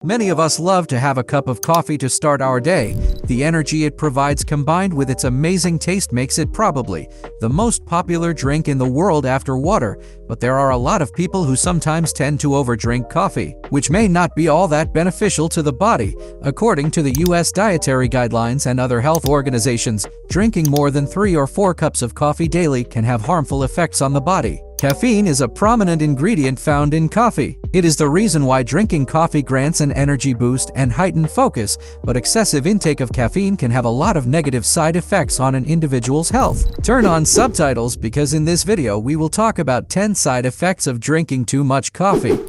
Many of us love to have a cup of coffee to start our day. The energy it provides combined with its amazing taste makes it probably the most popular drink in the world after water, but there are a lot of people who sometimes tend to overdrink coffee, which may not be all that beneficial to the body. According to the U.S. Dietary Guidelines and other health organizations, drinking more than 3 or 4 cups of coffee daily can have harmful effects on the body. Caffeine is a prominent ingredient found in coffee. It is the reason why drinking coffee grants an energy boost and heightened focus, but excessive intake of caffeine can have a lot of negative side effects on an individual's health. Turn on subtitles because in this video we will talk about 10 side effects of drinking too much coffee.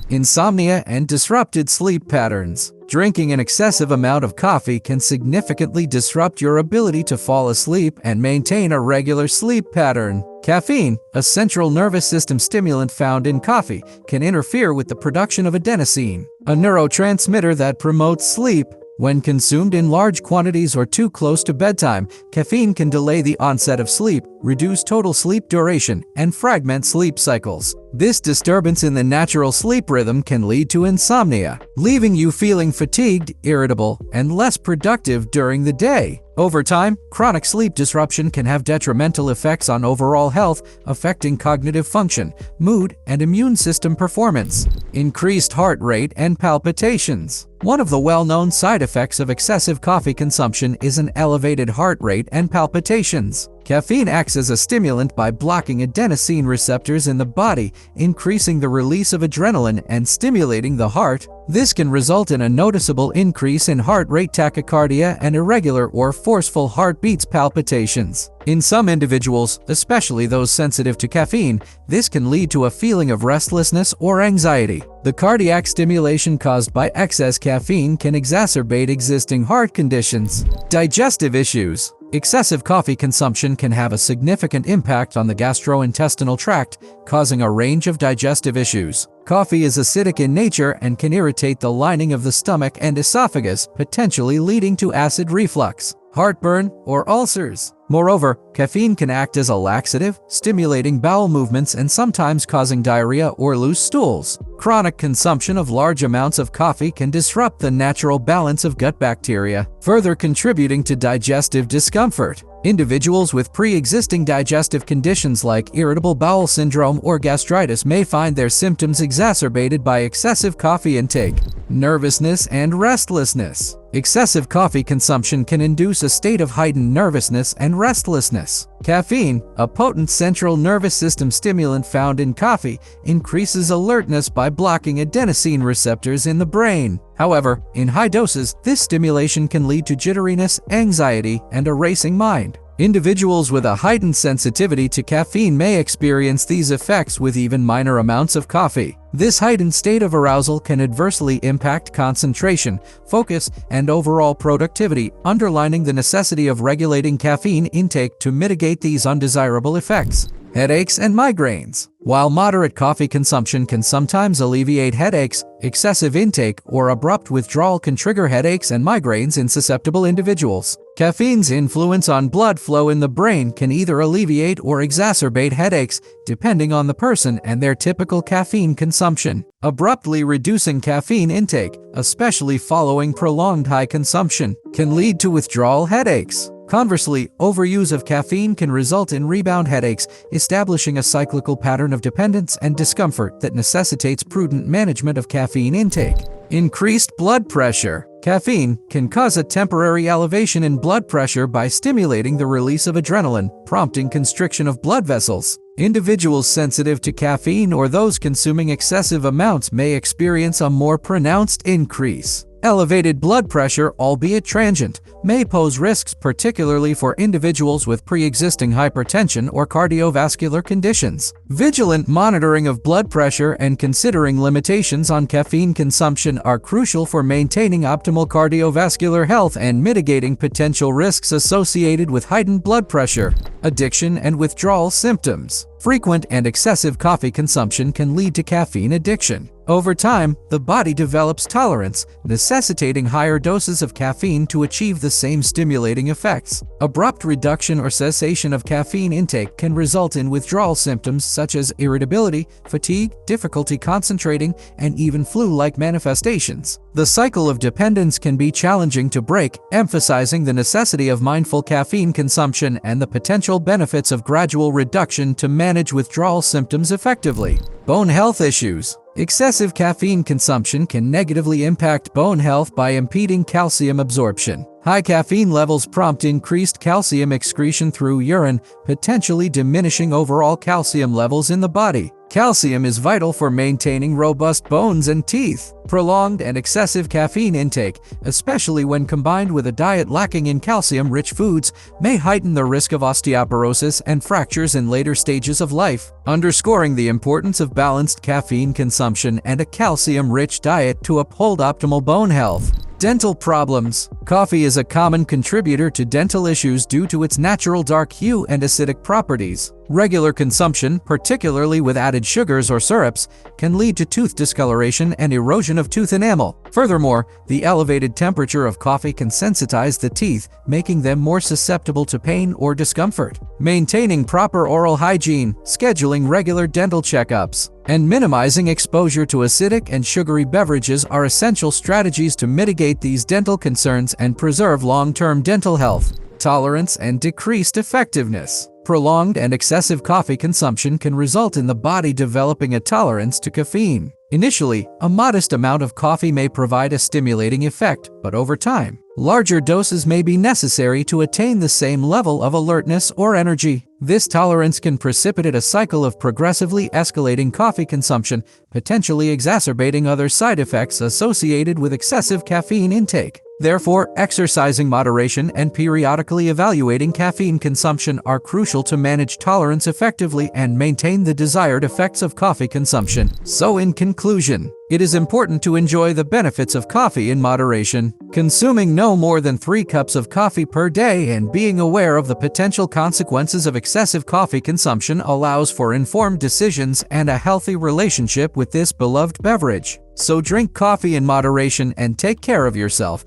Insomnia and disrupted sleep patterns. Drinking an excessive amount of coffee can significantly disrupt your ability to fall asleep and maintain a regular sleep pattern. Caffeine, a central nervous system stimulant found in coffee, can interfere with the production of adenosine, a neurotransmitter that promotes sleep. When consumed in large quantities or too close to bedtime, caffeine can delay the onset of sleep, reduce total sleep duration, and fragment sleep cycles. This disturbance in the natural sleep rhythm can lead to insomnia, leaving you feeling fatigued, irritable, and less productive during the day. Over time, chronic sleep disruption can have detrimental effects on overall health, affecting cognitive function, mood, and immune system performance. Increased heart rate and palpitations. One of the well-known side effects of excessive coffee consumption is an elevated heart rate and palpitations. Caffeine acts as a stimulant by blocking adenosine receptors in the body, increasing the release of adrenaline and stimulating the heart. This can result in a noticeable increase in heart rate, tachycardia, and irregular or forceful heartbeats, palpitations. In some individuals, especially those sensitive to caffeine, this can lead to a feeling of restlessness or anxiety. The cardiac stimulation caused by excess caffeine can exacerbate existing heart conditions. Digestive issues. Excessive coffee consumption can have a significant impact on the gastrointestinal tract, causing a range of digestive issues. Coffee is acidic in nature and can irritate the lining of the stomach and esophagus, potentially leading to acid reflux, heartburn, or ulcers. Moreover, caffeine can act as a laxative, stimulating bowel movements and sometimes causing diarrhea or loose stools. Chronic consumption of large amounts of coffee can disrupt the natural balance of gut bacteria, further contributing to digestive discomfort. Individuals with pre-existing digestive conditions like irritable bowel syndrome or gastritis may find their symptoms exacerbated by excessive coffee intake. Nervousness and restlessness. Excessive coffee consumption can induce a state of heightened nervousness and restlessness. Caffeine, a potent central nervous system stimulant found in coffee, increases alertness by blocking adenosine receptors in the brain. However, in high doses, this stimulation can lead to jitteriness, anxiety, and a racing mind. Individuals with a heightened sensitivity to caffeine may experience these effects with even minor amounts of coffee. This heightened state of arousal can adversely impact concentration, focus, and overall productivity, underlining the necessity of regulating caffeine intake to mitigate these undesirable effects. Headaches and migraines. While moderate coffee consumption can sometimes alleviate headaches, excessive intake or abrupt withdrawal can trigger headaches and migraines in susceptible individuals. Caffeine's influence on blood flow in the brain can either alleviate or exacerbate headaches, depending on the person and their typical caffeine consumption. Abruptly reducing caffeine intake, especially following prolonged high consumption, can lead to withdrawal headaches. Conversely, overuse of caffeine can result in rebound headaches, establishing a cyclical pattern of dependence and discomfort that necessitates prudent management of caffeine intake. Increased blood pressure. Caffeine can cause a temporary elevation in blood pressure by stimulating the release of adrenaline, prompting constriction of blood vessels. Individuals sensitive to caffeine or those consuming excessive amounts may experience a more pronounced increase. Elevated blood pressure, albeit transient, may pose risks particularly for individuals with pre-existing hypertension or cardiovascular conditions. Vigilant monitoring of blood pressure and considering limitations on caffeine consumption are crucial for maintaining optimal cardiovascular health and mitigating potential risks associated with heightened blood pressure. Addiction and withdrawal symptoms. Frequent and excessive coffee consumption can lead to caffeine addiction. Over time, the body develops tolerance, necessitating higher doses of caffeine to achieve the same stimulating effects. Abrupt reduction or cessation of caffeine intake can result in withdrawal symptoms such as irritability, fatigue, difficulty concentrating, and even flu-like manifestations. The cycle of dependence can be challenging to break, emphasizing the necessity of mindful caffeine consumption and the potential benefits of gradual reduction to manage withdrawal symptoms effectively. Bone health issues. Excessive caffeine consumption can negatively impact bone health by impeding calcium absorption. High caffeine levels prompt increased calcium excretion through urine, potentially diminishing overall calcium levels in the body. Calcium is vital for maintaining robust bones and teeth. Prolonged and excessive caffeine intake, especially when combined with a diet lacking in calcium-rich foods, may heighten the risk of osteoporosis and fractures in later stages of life, underscoring the importance of balanced caffeine consumption and a calcium-rich diet to uphold optimal bone health. Dental problems. Coffee is a common contributor to dental issues due to its natural dark hue and acidic properties. Regular consumption, particularly with added sugars or syrups, can lead to tooth discoloration and erosion of tooth enamel. Furthermore, the elevated temperature of coffee can sensitize the teeth, making them more susceptible to pain or discomfort. Maintaining proper oral hygiene, scheduling regular dental checkups, and minimizing exposure to acidic and sugary beverages are essential strategies to mitigate these dental concerns and preserve long-term dental health. Tolerance and decreased effectiveness. Prolonged and excessive coffee consumption can result in the body developing a tolerance to caffeine. Initially, a modest amount of coffee may provide a stimulating effect, but over time, larger doses may be necessary to attain the same level of alertness or energy. This tolerance can precipitate a cycle of progressively escalating coffee consumption, potentially exacerbating other side effects associated with excessive caffeine intake. Therefore, exercising moderation and periodically evaluating caffeine consumption are crucial to manage tolerance effectively and maintain the desired effects of coffee consumption. So in conclusion, it is important to enjoy the benefits of coffee in moderation. Consuming no more than 3 cups of coffee per day and being aware of the potential consequences of excessive coffee consumption allows for informed decisions and a healthy relationship with this beloved beverage. So drink coffee in moderation and take care of yourself.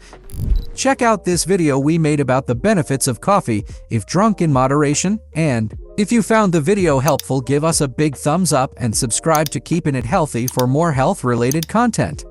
Check out this video we made about the benefits of coffee if drunk in moderation, and if you found the video helpful, give us a big thumbs up and subscribe to Keeping It Healthy for more health-related content.